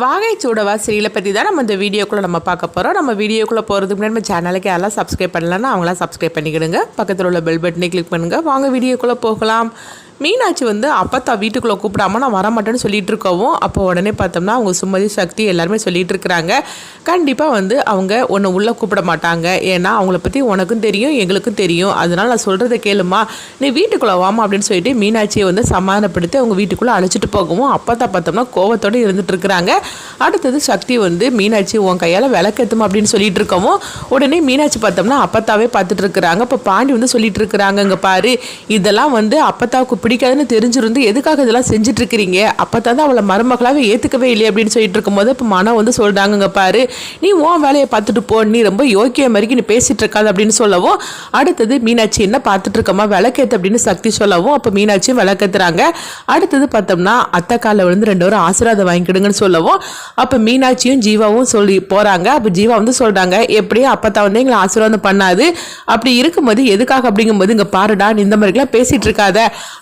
வாகைச்சூடவா சீரியலை பற்றி தான் நம்ம இந்த வீடியோக்குள்ளே நம்ம பார்க்க போகிறோம். நம்ம வீடியோக்குள்ளே போகிறதுக்கு முன்னாடி நம்ம சேனலுக்கு யாரெல்லாம் சப்ஸ்கிரைப் பண்ணலன்னா அவங்களாம் சப்ஸ்கிரைப் பண்ணிக்கிடுங்க. பக்கத்தில் உள்ள பெல் பட்டனை கிளிக் பண்ணுங்கள். வாங்க வீடியோக்குள்ளே போகலாம். மீனாட்சி அப்பத்தா வீட்டுக்குள்ளே கூப்பிடாம நான் வரமாட்டேன்னு சொல்லிட்டு இருக்கவும், அப்போ உடனே பார்த்தோம்னா அவங்க சுமதி சக்தி எல்லாருமே சொல்லிட்டு இருக்கிறாங்க, கண்டிப்பாக அவங்க உன்னை உள்ளே கூப்பிட மாட்டாங்க, ஏன்னா அவங்கள பற்றி உனக்கும் தெரியும் எங்களுக்கும் தெரியும், அதனால் நான் சொல்கிறத கேளுமா, நீ வீட்டுக்குள்ளே வாமா அப்படின்னு சொல்லிட்டு மீனாட்சியை சமாதானப்படுத்தி அவங்க வீட்டுக்குள்ளே அழைச்சிட்டு போகவும் அப்பத்தா பார்த்தோம்னா கோவத்தோடு இருந்துட்டு இருக்கிறாங்க. அடுத்தது சக்தி மீனாட்சி உன் கையால் விளக்கேற்றுமா அப்படின்னு சொல்லிட்டு இருக்கவும், உடனே மீனாட்சி பார்த்தோம்னா அப்பத்தாவே பார்த்துட்டு இருக்கிறாங்க. இப்போ பாண்டி சொல்லிட்டு இருக்கிறாங்க, இங்கே பாரு இதெல்லாம் அப்பத்தாவுக்கு பிடிக்காதுன்னு தெரிஞ்சிருந்து எதுக்காக இதெல்லாம் செஞ்சுட்டு இருக்கிறீங்க, அப்பதான் அவளை மருமகளாவே ஏற்றுக்கவே இல்லை அப்படின்னு சொல்லிட்டு இருக்கும்போது இப்போ மனம் சொல்கிறாங்க, பாரு நீ உன் வேலையை பார்த்துட்டு போ, நீ ரொம்ப யோக்கிய மாதிரி நீ பேசிட்டு இருக்காது அப்படின்னு சொல்லவும், அடுத்தது மீனாட்சி என்ன பார்த்துட்டு இருக்கமா விளக்கேத்து அப்படின்னு சக்தி சொல்லவும், அப்போ மீனாட்சியும் விளக்கேத்துறாங்க. அடுத்தது பார்த்தோம்னா அத்தை காலில் ரெண்டு பேரும் ஆசீர்வாதம் வாங்கிக்கிடுங்கன்னு சொல்லவும், அப்போ மீனாட்சியும் ஜீவாவும் சொல்லி போகிறாங்க. அப்போ ஜீவா சொல்கிறாங்க, எப்படியும் அப்பத்தா எங்களை ஆசீர்வாதம் பண்ணாது, அப்படி இருக்கும்போது எதுக்காக அப்படிங்கும்போது இங்கே பாருடா நீ இந்த மாதிரிலாம் பேசிட்டு இருக்காத,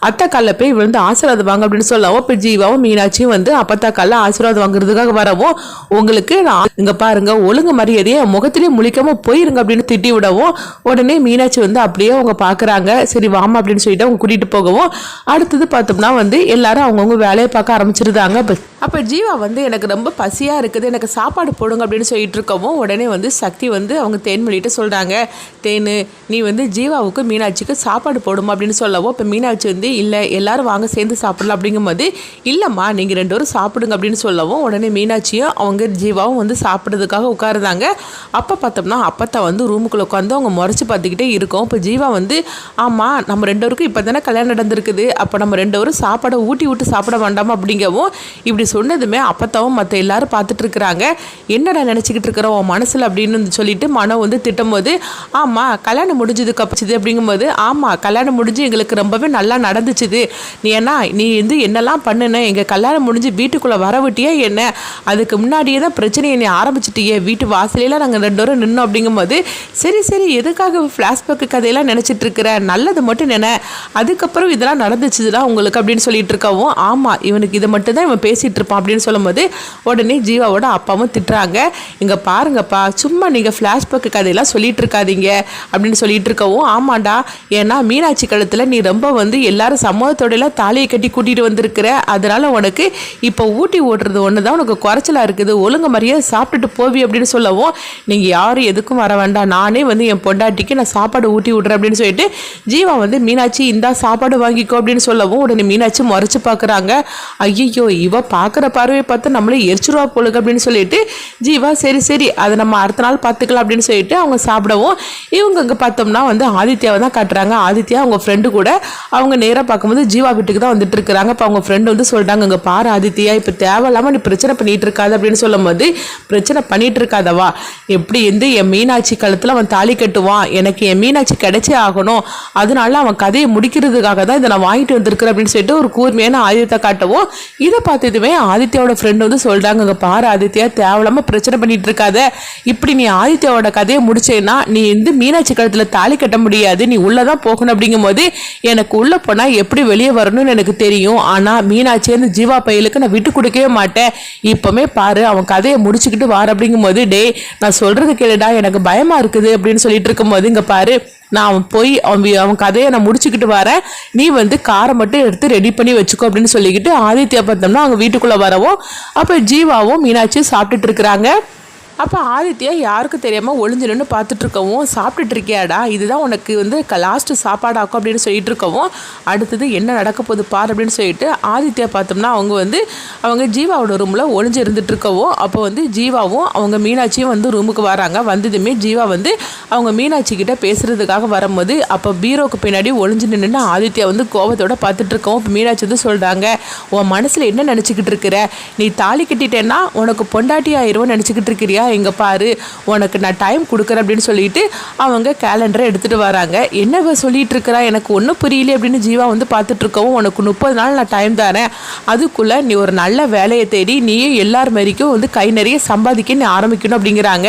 அத்தை காலில் போய் ஆசீர்வாதம் வாங்க அப்படின்னு சொல்லவும், இப்போ ஜீவாவும் மீனாட்சியும் அப்பத்தா காலில் ஆசீர்வாதம் வாங்குறதுக்காக வரவும், உங்களுக்கு இங்க பாருங்க ஒழுங்கு மரியாதையை முகத்திலேயே முழிக்காம போயிருங்க அப்படின்னு திட்டி விடவும், உடனே மீனாட்சி அப்படியே அவங்க பாக்குறாங்க. சரி வாமா அப்படின்னு சொல்லிட்டு அவங்க கூட்டிட்டு போகவும், அடுத்தது பார்த்தோம்னா எல்லாரும் அவங்கவுங்க வேலையை பார்க்க ஆரம்பிச்சிருந்தாங்க. அப்ப ஜீவா எனக்கு ரொம்ப பசியா இருக்குது, எனக்கு சாப்பாடு போடுங்க அப்படின்னு சொல்லிட்டு இருக்கவும், உடனே சக்தி அவங்க தேன்மொழிகிட்ட சொல்றாங்க, தேனு நீ ஜீவாவுக்கு மீனாட்சிக்கு சாப்பாடு போடுமா அப்படின்னு சொல்லவும், இப்போ மீனாட்சி இல்லை எல்லாரும் வாங்க சேர்ந்து சாப்பிடலாம் அப்படிங்கும்போது, இல்லைம்மா நீங்கள் ரெண்டு பேரும் சாப்பிடுங்க அப்படின்னு சொல்லவும், உடனே மீனாட்சியும் அவங்க ஜீவாவும் சாப்பிட்றதுக்காக உட்காருதாங்க. அப்போ பார்த்தோம்னா அப்பத்தா ரூமுக்குள்ளே உட்காந்து அவங்க முறைச்சி பார்த்துக்கிட்டே இருக்கோம். இப்போ ஜீவா ஆமாம் நம்ம ரெண்டு பேருக்கும் இப்போ தானே கல்யாணம் நடந்திருக்குது, அப்போ நம்ம ரெண்டு பேரும் சாப்பாடை ஊட்டி விட்டு சாப்பிட வேண்டாமா அப்படிங்கவும், இப்படி சொன்னதுமே அப்பத்தாவும் மற்ற எல்லாரும் பார்த்துட்டு இருக்கிறாங்க. என்னடா நினச்சிக்கிட்டு இருக்கிறோம் உன் மனசில் அப்படின்னு சொல்லிட்டு மனம் திட்டும் போது, ஆமாம் கல்யாணம் முடிஞ்சதுக்கு அப்பச்சுது அப்படிங்கும்போது, ஆமாம் கல்யாணம் முடிஞ்சு எங்களுக்கு ரொம்பவே நல்லா நடந்துச்சுது, நீ என்னெல்லாம் பண்ணுன, எங்கள் கல்யாணம் முடிஞ்சு வீட்டுக்குள்ளே வர விட்டியே என்ன, அதுக்கு முன்னாடியே தான் பிரச்சனையை நீ ஆரம்பிச்சிட்டியே, வீட்டு வாசலையில் நாங்கள் ரெண்டு பேரும் நின்னோம் அப்படிங்கும்போது, சரி சரி எதுக்காக ஃப்ளாஷ்பேக்கு கதையெல்லாம் நினச்சிட்டு இருக்கிற, நல்லது மட்டும் நினை, அதுக்கப்புறம் இதெல்லாம் நடந்துச்சுதான் உங்களுக்கு அப்படின்னு சொல்லிட்டு இருக்கவும், ஆமாம் இவனுக்கு இதை மட்டும் தான் இவன் பேசிகிட்டு இருப்பான் அப்படின்னு சொல்லும்போது, உடனே ஜீவாவோட அப்பாவும் திட்டுறாங்க, இங்கே பாருங்கப்பா சும்மா நீங்கள் ஃப்ளாஷ்பேக்கு கதையெல்லாம் சொல்லிட்டு இருக்காதீங்க அப்படின்னு சொல்லிட்டு இருக்கவும், ஆமாண்டா ஏன்னா மீனாட்சி கழுத்தில் நீ ரொம்ப எல்லாரும் சமூகத்தோடலாம் தாலியை கட்டி கூட்டிகிட்டு வந்திருக்கிற, அதனால் உனக்கு இப்போ ஊட்டி ஓட்டுறது ஒன்று தான் உனக்கு குறைச்சலாக இருக்குது, ஒழுங்கு மாதிரியே சாப்பிட்டுட்டு போவி அப்படின்னு சொல்லவும், நீங்கள் யாரும் எதுக்கும் வர வேண்டாம், நானே என் பொண்டாட்டிக்கு நான் சாப்பாடு ஊட்டி விட்றேன் அப்படின்னு சொல்லிட்டு ஜீவா மீனாட்சி இந்தா சாப்பாடு வாங்கிக்கோ அப்படின்னு சொல்லவும், உடனே மீனாட்சி முறைச்சு பார்க்குறாங்க, ஐயோ இவ பார்க்குற பார்வையை பார்த்து நம்மளே எரிச்சுருவா போலுக்கு அப்படின்னு சொல்லிட்டு ஜீவா சரி சரி அதை நம்ம அடுத்த நாள் பார்த்துக்கலாம் அப்படின்னு சொல்லிட்டு அவங்க சாப்பிடவும், இவங்க அங்கே பார்த்தோம்னா ஆதித்யாவை தான் காட்டுறாங்க. ஆதித்யா அவங்க ஃப்ரெண்டு கூட அவங்க நேராக பார்க்கும்போது ஜீவா வீட்டுக்கு தான் வந்துட்டு இருக்கிறாங்க. இப்போ அவங்க ஃப்ரெண்டு சொல்லிட்டாங்க, இங்கே பாரு ஆதித்யா இப்போ தேவையில்லாமல் நீ பிரச்சனை பண்ணிட்டு இருக்காது அப்படின்னு சொல்லும் போது, பிரச்சனை பண்ணிட்டு இருக்காதவா, எப்படி என் மீனாட்சி காலத்தில் அவன் தாலி கட்டுவான், எனக்கு என் மீனாட்சி கிடைச்சே ஆகணும், அதனால அவன் கதையை முடிக்கிறதுக்காக தான் இதை நான் வாங்கிட்டு வந்திருக்கிறேன் அப்படின்னு சொல்லிட்டு ஒரு கூர்மையான ஆயுதத்தை காட்டவும், இதை பார்த்ததுமே ஆதித்யாவோட ஃப்ரெண்டு சொல்லிட்டாங்க, இங்கே பாரு ஆதித்யா தேவையில்லாமல் பிரச்சனை பண்ணிட்டு இருக்காத, இப்படி நீ ஆதித்யாவோட கதையை முடிச்சேன்னா நீ மீனாட்சி காலத்தில் தாலி கட்ட முடியாது, நீ உள்ளதான் போகணும் அப்படிங்கும் போது, எனக்கு உள்ள போனா எப்படி வெளியே வரணும்னு எனக்கு தெரியும், ஆனா மீனாட்சி ஜீவா பையலுக்கு நான் விட்டு கொடுக்கவே மாட்டேன், இப்பவுமே பாரு அவன் கதையை முடிச்சுக்கிட்டு வார அப்படிங்கும் போது, டே நான் சொல்றது கேளுடா எனக்கு பயமா இருக்குது அப்படின்னு சொல்லிட்டு இருக்கும் போது, இங்க பாரு நான் போய் அவன் கதையை நான் முடிச்சுக்கிட்டு வரேன், நீ காரை மட்டும் எடுத்து ரெடி பண்ணி வச்சுக்கோ அப்படின்னு சொல்லிக்கிட்டு ஆதித்யா பார்த்தோம்னா அவங்க வீட்டுக்குள்ளே வரவும், அப்போ ஜீவாவும் மீனாட்சியும் சாப்பிட்டுட்டு இருக்கிறாங்க. அப்போ ஆதித்யா யாருக்கும் தெரியாமல் ஒளிஞ்சிலுன்னு பார்த்துட்டு இருக்கவும், சாப்பிட்டுட்டு இருக்கியாடா இதுதான் உனக்கு லாஸ்ட்டு சாப்பாடாக்கும் அப்படின்னு சொல்லிட்டு இருக்கவும், அடுத்தது என்ன நடக்க போகுது பார் அப்படின்னு சொல்லிட்டு ஆதித்யா பார்த்தோம்னா அவங்க ஜீவாவோட ரூமில் ஒளிஞ்சு இருந்துட்டு இருக்கவும், அப்போ ஜீவாவும் அவங்க மீனாட்சியும் ரூமுக்கு வராங்க. வந்ததுமே ஜீவா அவங்க மீனாட்சி கிட்ட பேசுறதுக்காக வரும்போது, அப்போ பீரோக்கு பின்னாடி ஒளிஞ்சு நின்று ஆதித்யா கோபத்தோட பார்த்துட்டு இருக்கவும், இப்போ மீனாட்சி சொல்கிறாங்க, உன் மனசில் என்ன நினச்சிக்கிட்டு இருக்கிற, நீ தாலி கட்டிட்டேன்னா உனக்கு பொண்டாட்டி ஆயிடுவோம் நினச்சிக்கிட்டு இருக்கிறியா, இங்கே பாரு உனக்கு நான் டைம் கொடுக்குறேன் அப்படின்னு சொல்லிட்டு அவங்க கேலண்டரை எடுத்துகிட்டு வராங்க. என்னவ சொல்லிட்டு இருக்கிறா எனக்கு ஒன்றும் புரியல அப்படின்னு ஜீவா வந்து பார்த்துட்டு இருக்கவும், உனக்கு 30 நாள் நான் டைம் தரேன், அதுக்குள்ளே நீ ஒரு நல்ல வேலையை தேடி நீயும் எல்லார் மாதிரிக்கும் வந்து கை நிறைய சம்பாதிக்க நீ ஆரம்பிக்கணும் அப்படிங்கிறாங்க.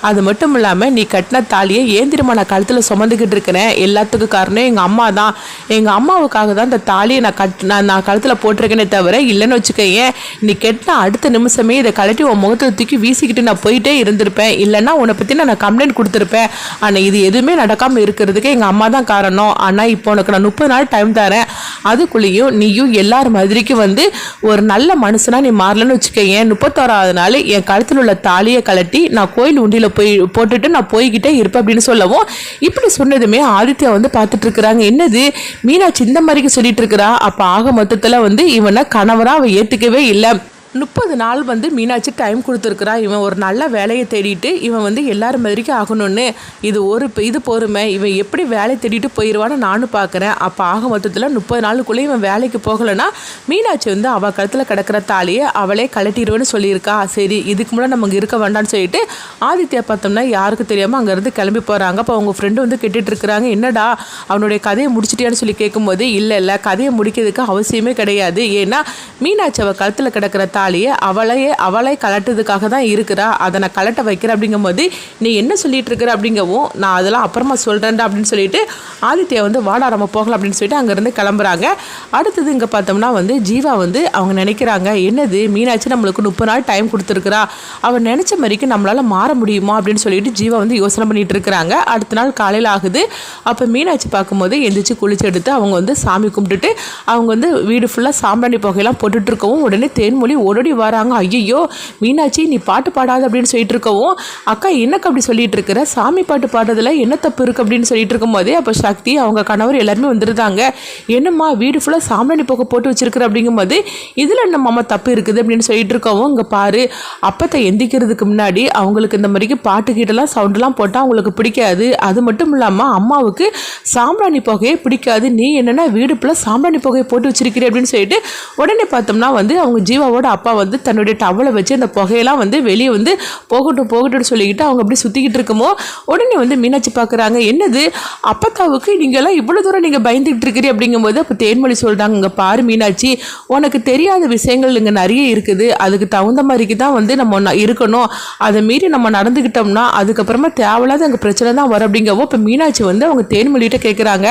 அது மட்டும் இல்லாமல் நீ கட்டின தாலியை ஏந்திரமா நான் கழுத்தில் சுமந்துக்கிட்டு இருக்கிறேன், எல்லாத்துக்கும் காரணம் எங்கள் அம்மா தான், எங்கள் அம்மாவுக்காக தான் இந்த தாலியை நான் கழுத்தில் போட்டிருக்கேனே தவிர இல்லைன்னு வச்சுக்கேன் நீ கெட்டின அடுத்த நிமிஷமே இதை கழட்டி உன் முகத்தை தூக்கி வீசிக்கிட்டு நான் போயிட்டே இருந்திருப்பேன், இல்லைன்னா உன்னை பற்றி நான் கம்ப்ளைண்ட் கொடுத்துருப்பேன். ஆனால் இது எதுவுமே நடக்காமல் இருக்கிறதுக்கு எங்கள் அம்மா தான் காரணம். ஆனால் இப்போ உனக்கு நான் 30 நாள் டைம் தரேன், அதுக்குள்ளேயும் நீயும் எல்லார் மாதிரிக்கு வந்து ஒரு நல்ல மனுஷனா நீ மாறலன்னு வச்சுக்கேன் 31வது நாள் என் கழுத்தில் உள்ள தாலியை கழட்டி நான் கோயில் உண்டியில் போய் போட்டுட்டு நான் போய்கிட்டே இருப்பேன் அப்படின்னு சொல்லவும், இப்படி சொன்னதுமே ஆதித்யா வந்து பார்த்துட்டு இருக்கிறாங்க. என்னது மீனாட்சி இந்த மாதிரிக்கு சொல்லிட்டு இருக்கிறா, அப்போ ஆக மொத்தத்தில் வந்து இவனை கணவராக அவ ஏற்றுக்கவே இல்லை. 30 நாள் வந்து மீனாட்சி டைம் கொடுத்துருக்குறா, இவன் ஒரு நல்ல வேலையை தேடிட்டு இவன் வந்து எல்லாரும் மாதிரிக்கும் ஆகணும்னு. இது பொறுமை, இவன் எப்படி வேலை தேடிட்டு போயிடுவான்னு நானும் பார்க்குறேன். அப்போ ஆக மொத்தத்தில் 30 நாளுக்குள்ளே இவன் வேலைக்கு போகலைன்னா மீனாட்சி வந்து அவள் கழுத்தில் கிடக்கிற தாலியை அவளே கழட்டிடுவேன்னு சொல்லியிருக்கா. சரி இதுக்கு முன்னாடி நமக்கு இருக்க வேண்டாம்னு சொல்லிட்டு ஆதித்யா பார்த்தோம்னா யாருக்கும் தெரியாமல் அங்கேருந்து கிளம்பி போகிறாங்க. அப்போ அவங்க ஃப்ரெண்டு வந்து கேட்டுட்டு இருக்கிறாங்க, என்னடா அவனுடைய கதையை முடிச்சிட்டியான்னு சொல்லி கேட்கும்போது, இல்லை கதையை முடிக்கிறதுக்கு அவசியமே கிடையாது, ஏன்னா மீனாட்சி அவள் கழுத்தில் கிடக்கிற தாலியை அவளை கலட்டுறதுக்காக தான் இருக்கிறா, அதை நான் கலட்ட வைக்கிறேன் அப்படிங்கும்போது நீ என்ன சொல்லிட்டு இருக்கிற அப்படிங்கவும், நான் அதெல்லாம் அப்புறமா சொல்கிறேன்டா அப்படின்னு சொல்லிட்டு ஆதித்யா வந்து வாடா நம்ம போகலாம் அப்படின்னு சொல்லிட்டு அங்கேருந்து கிளம்புறாங்க. அடுத்தது இங்கே பார்த்தோம்னா வந்து ஜீவா வந்து அவங்க நினைக்கிறாங்க, என்னது மீனாட்சி நம்மளுக்கு 30 நாள் டைம் கொடுத்துருக்குறா, அவன் நினச்ச மாதிரிக்கு நம்மளால் மாற முடியுமா அப்படின்னு சொல்லிட்டு ஜீவா வந்து யோசனை பண்ணிட்டு இருக்கிறாங்க. அடுத்த நாள் காலையில் ஆகுது. அப்போ மீனாட்சி பார்க்கும்போது எந்திரிச்சு குளிச்சு எடுத்து அவங்க வந்து சாமி கும்பிட்டுட்டு அவங்க வந்து வீடு ஃபுல்லாக சாம்பிராணி புகையெல்லாம் போட்டுட்டு இருக்கவும் உடனே தேன்மொழி ஓடோடி வராங்க. ஐயோ மீனாட்சி நீ பாட்டு பாடாது அப்படின்னு சொல்லிட்டு இருக்கவும், அக்கா எனக்கு அப்படி சொல்லிட்டு இருக்கிற, சாமி பாட்டு பாடுறதுல என்ன தப்பு இருக்குது அப்படின்னு சொல்லிட்டு இருக்கும் போதே அப்போ சக்தி அவங்க கணவர் எல்லாருமே வந்துருந்தாங்க. என்னம்மா வீடு ஃபுல்லாக சாம்பிராணி புகை போட்டு வச்சிருக்கிற அப்படிங்கும்போது இதில் என்ன மாமா தப்பு இருக்குது அப்படின்னு சொல்லிட்டு இருக்கவும், இங்கே பாரு அப்பத்தை எந்திக்கிறதுக்கு முன்னாடி அவங்களுக்கு இந்த மாதிரிக்கு பாட்டு கீட்டெல்லாம் சவுண்டெல்லாம் போட்டால் அவங்களுக்கு பிடிக்காது, அது மட்டும் இல்லாமல் அம்மாவுக்கு சாம்பிராணி புகையே பிடிக்காது, நீ என்னென்னா வீடு ஃபுல்லாக சாம்பிராணி புகையை போட்டு வச்சிருக்கிறீ அப்படின்னு சொல்லிட்டு உடனே பார்த்தோம்னா வந்து அவங்க ஜீவாவோட அப்பா வந்து தன்னுடைய டவலை வச்சு அந்த புகையெல்லாம் வந்து வெளியே வந்து போகட்டும்னு சொல்லிக்கிட்டு அவங்க அப்படி சுற்றிக்கிட்டு இருக்குமோ உடனே வந்து மீனாட்சி பார்க்குறாங்க, என்னது அப்பத்தாவுக்கு நீங்கள்லாம் இவ்வளோ தூரம் நீங்கள் பயந்துக்கிட்டு இருக்கிறீ அப்படிங்கும்போது அப்போ தேன்மொழி சொல்கிறாங்க, இங்கே பாரு மீனாட்சி உனக்கு தெரியாத விஷயங்கள் இங்கே நிறைய இருக்குது, அதுக்கு தகுந்த மாதிரிக்கு தான் வந்து நம்ம இருக்கணும், அதை மீறி நம்ம நடந்துக்கிட்டோம்னா அதுக்கப்புறமா தேவையில்லாத அங்கே பிரச்சனை தான் வரும் அப்படிங்கவோ இப்போ மீனாட்சி வந்து அவங்க தேன்மொழிகிட்ட கேட்குறாங்க,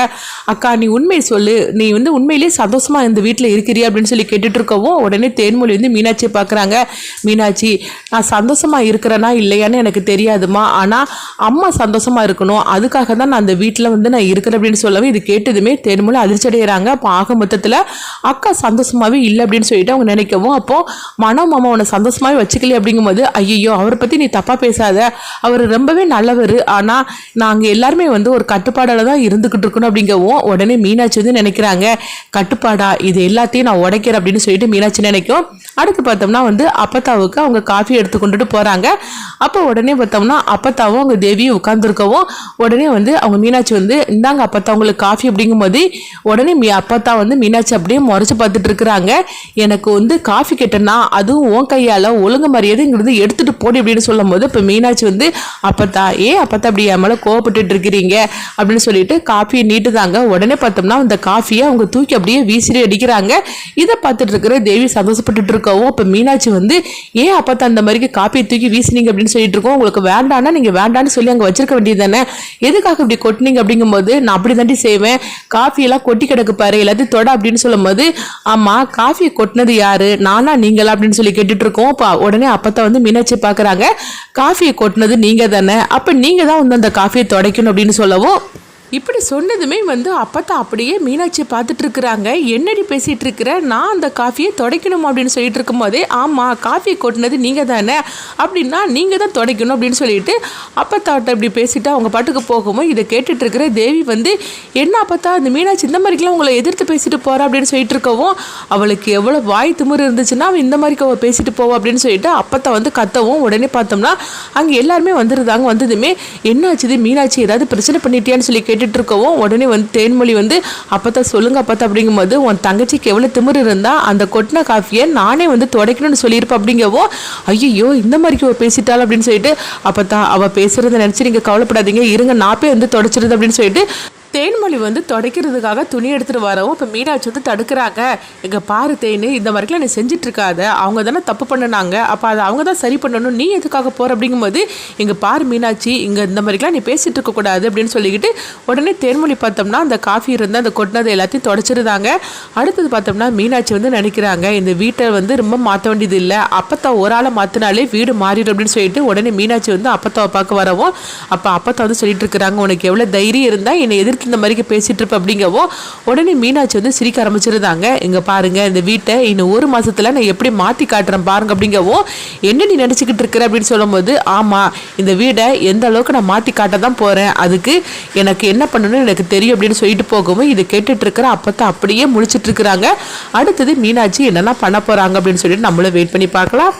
அக்கா நீ உண்மையை சொல்லு, நீ வந்து உண்மையிலேயே சந்தோஷமாக இந்த வீட்டில் இருக்கிறியா அப்படின்னு சொல்லி கேட்டுட்டு இருக்கவும் உடனே தேன்மொழி வந்து மீனாட்சியை பார்க்குறாங்க. மீனாட்சி நான் சந்தோஷமாக இருக்கிறேன்னா இல்லையான்னு எனக்கு தெரியாதுமா, ஆனால் அம்மா சந்தோஷமாக இருக்கணும், அதுக்காக தான் நான் அந்த வீட்டில் வந்து நான் இருக்கிறேன் அப்படின்னு சொல்லவே இது கேட்டதுமே தேன்மொழி அதிர்ச்சி அடைகிறாங்க. அப்போ ஆக மொத்தத்தில் அக்கா சந்தோஷமாகவே இல்லை அப்படின்னு சொல்லிட்டு அவங்க நினைக்கவும், அப்போது மாமா உன்னை சந்தோஷமாகவே வச்சுக்கலையே அப்படிங்கும்போது, ஐயோ அவரை பற்றி நீ தப்பாக பேசாத, அவர் ரொம்பவே நல்லவர், ஆனால் நாங்கள் எல்லாருமே வந்து ஒரு கட்டுப்பாடால் தான் இருந்துக்கிட்டு இருக்கணும் அப்படிங்கவும் உடனே மீனாட்சி வந்து நினைக்கிறாங்க, கட்டுப்பாடா இது எல்லாத்தையும் நான் உடைக்கிறேன் அப்படின்னு சொல்லிட்டு மீனாட்சி நினைக்கும். அடுத்து பார்த்தோம்னா வந்து அப்பத்தாவுக்கு அவங்க காஃபி எடுத்து கொண்டுட்டு போகிறாங்க. அப்போ உடனே பார்த்தோம்னா அப்பத்தாவும் அவங்க தேவியும் உட்காந்துருக்கவும் உடனே வந்து அவங்க மீனாட்சி வந்து இந்தாங்க அப்பத்தா அவங்களுக்கு காஃபி அப்படிங்கும்போது உடனே அப்பத்தா வந்து மீனாட்சி அப்படியே முறைச்சி பார்த்துட்டு இருக்கிறாங்க. எனக்கு வந்து காஃபி கேட்டேன்னா அதுவும் உன் கையால் ஒழுங்கு மரியாதை இங்கிருந்து எடுத்துகிட்டு போடி அப்படின்னு சொல்லும் போது இப்போ மீனாட்சி வந்து அப்பத்தா அப்படி என் மேலே கோவப்பட்டு இருக்கிறீங்க அப்படின்னு சொல்லிட்டு காஃபியை நீட்டுதாங்க. உடனே பார்த்தோம்னா அந்த காஃபியை அவங்க தூக்கி அப்படியே வீசிட்டு அடிக்கிறாங்க. இதை பார்த்துட்டு இருக்கிற தேவி சந்தோஷப்பட்டு இருக்கவும் இப்போ மீனாட்சி வந்து அப்பத்தா அந்த மாதிரிக்கு காப்பியை தூக்கி வீசினீங்க அப்படின்னு சொல்லிட்டு இருக்கோம், உங்களுக்கு வேண்டான்னா நீங்கள் வேண்டான்னு சொல்லி அங்கே வச்சிருக்க வேண்டியது தானே, எதுக்காக இப்படி கொட்டினீங்க அப்படிங்கும்போது நான் அப்படி தாண்டி செய்வேன், காஃபியெல்லாம் கொட்டி கிடக்கு பாரு எல்லாத்தையும் தொட அப்படின்னு சொல்லும் போது, ஆமாம் காஃபியை கொட்டினது யாரு நானா நீங்களா அப்படின்னு சொல்லி கேட்டுட்டு இருக்கோம். இப்போ உடனே அப்பத்தா வந்து மீனாட்சி பார்க்குறாங்க, காஃபியை கொட்டினது நீங்கள் தானே, அப்போ நீங்கள் தான் வந்து அந்த காஃபியை துடைக்கணும் அப்படின்னு சொல்லவும் இப்படி சொன்னதுமே வந்து அப்பத்தா அப்படியே மீனாட்சியை பார்த்துட்டு இருக்கிறாங்க. என்னடி பேசிகிட்டு இருக்கிற, நான் அந்த காஃபியை துடைக்கணும் அப்படின்னு சொல்லிட்டு இருக்கும்போதே, ஆமாம் காஃபி கொட்டினது நீங்கள் தானே, அப்படின்னா நீங்கள் தான் துடைக்கணும் அப்படின்னு சொல்லிட்டு அப்பத்தாட்ட இப்படி பேசிட்டு அவங்க பாட்டுக்கு போகவும் இதை கேட்டுட்டு இருக்கிற தேவி வந்து, என்ன அப்பத்தா அந்த மீனாட்சி இந்த மாதிரிக்கெல்லாம் உங்களை எதிர்த்து பேசிட்டு போகிறா அப்படின்னு சொல்லிட்டு இருக்கவும், அவளுக்கு எவ்வளோ வாய் திமிரு இருந்துச்சுன்னா அவள் இந்த மாதிரிக்கு அவள் பேசிட்டு போவா அப்படின்னு சொல்லிட்டு அப்பத்தா வந்து கத்தவும் உடனே பார்த்தோம்னா அங்கே எல்லாருமே வந்துருந்தாங்க. வந்ததுமே என்னாச்சுது மீனாட்சி ஏதாவது பிரச்சனை பண்ணிட்டியான்னு சொல்லி கேட்டுட்டு இருக்கவும் உடனே வந்து தேன்மொழி வந்து அப்பத்தா சொல்லுங்க அப்பத்தா அப்படிங்கும்போது உன் தங்கச்சிக்கு எவ்வளோ திமிரு இருந்தா அந்த கொட்டின காஃபியை நானே வந்து துடைக்கணும்னு சொல்லியிருப்பேன் அப்படிங்கவோ ஐயோ இந்த மாதிரி பேசிட்டாள் அப்படின்னு சொல்லிட்டு அப்பத்தா அவள் பேசுறதை நினச்சி நீங்கள் கவலைப்படாதீங்க இருங்க நான் போய் வந்து தொடச்சிருது அப்படின்னு சொல்லிட்டு தேன்மொழி வந்து துடைக்கிறதுக்காக துணி எடுத்துகிட்டு வரவும் இப்போ மீனாட்சி வந்து தடுக்கிறாங்க. இங்கே பாரு தேன், இந்த மாதிரிலாம் நீ செஞ்சிட்ருக்காத, அவங்க தானே தப்பு பண்ணினாங்க, அப்போ அதை அவங்க தான் சரி பண்ணணும், நீ எதுக்காக போகிற அப்படிங்கும்போது இங்கே பாரு மீனாட்சி இங்கே இந்த மாதிரிலாம் நீ பேசிகிட்டு இருக்கக்கூடாது அப்படின்னு சொல்லிக்கிட்டு உடனே தேன்மொழி பார்த்தோம்னா அந்த காஃபி இருந்தால் அந்த கொட்டினதை எல்லாத்தையும் தொடச்சிருந்தாங்க. அடுத்தது பார்த்தோம்னா மீனாட்சி வந்து நினைக்கிறாங்க இந்த வீட்டை வந்து ரொம்ப மாற்ற வேண்டியது இல்லை, அப்பத்தா ஒரு ஆளை மாற்றினாலே வீடு மாறிடும் அப்படின்னு சொல்லிட்டு உடனே மீனாட்சி வந்து அப்பத்தாவை பார்க்க வரவும் அப்போ அப்பத்தா வந்து சொல்லிட்டு இருக்கிறாங்க உனக்கு எவ்வளோ தைரியம் இருந்தால் என்னை எதிர்த்து இந்த மாதிரி பேசிட்டு இருப்ப அப்படிங்கவோ உடனே மீனாட்சி வந்து சிரிக்க ஆரம்பிச்சிருந்தாங்க. இங்க பாருங்க இந்த வீட்டை இன்னும் 1 மாசத்துல நான் எப்படி மாத்தி காட்டுறேன் பாருங்க அப்படிங்கவோ என்ன நீ நினைச்சுக்கிட்டு இருக்கிற அப்படின்னு சொல்லும் போது ஆமா இந்த வீடை எந்த அளவுக்கு நான் மாத்தி காட்ட தான் போறேன், அதுக்கு எனக்கு என்ன பண்ணணும்னு எனக்கு தெரியும் அப்படின்னு சொல்லிட்டு போகவும் இதை கேட்டுட்டு இருக்கிற அப்பத்தான் அப்படியே முழிச்சிட்டு இருக்கிறாங்க. அடுத்தது மீனாட்சி என்னெல்லாம் பண்ண போறாங்க அப்படின்னு சொல்லிட்டு நம்மளும் வெயிட் பண்ணி பார்க்கலாம்.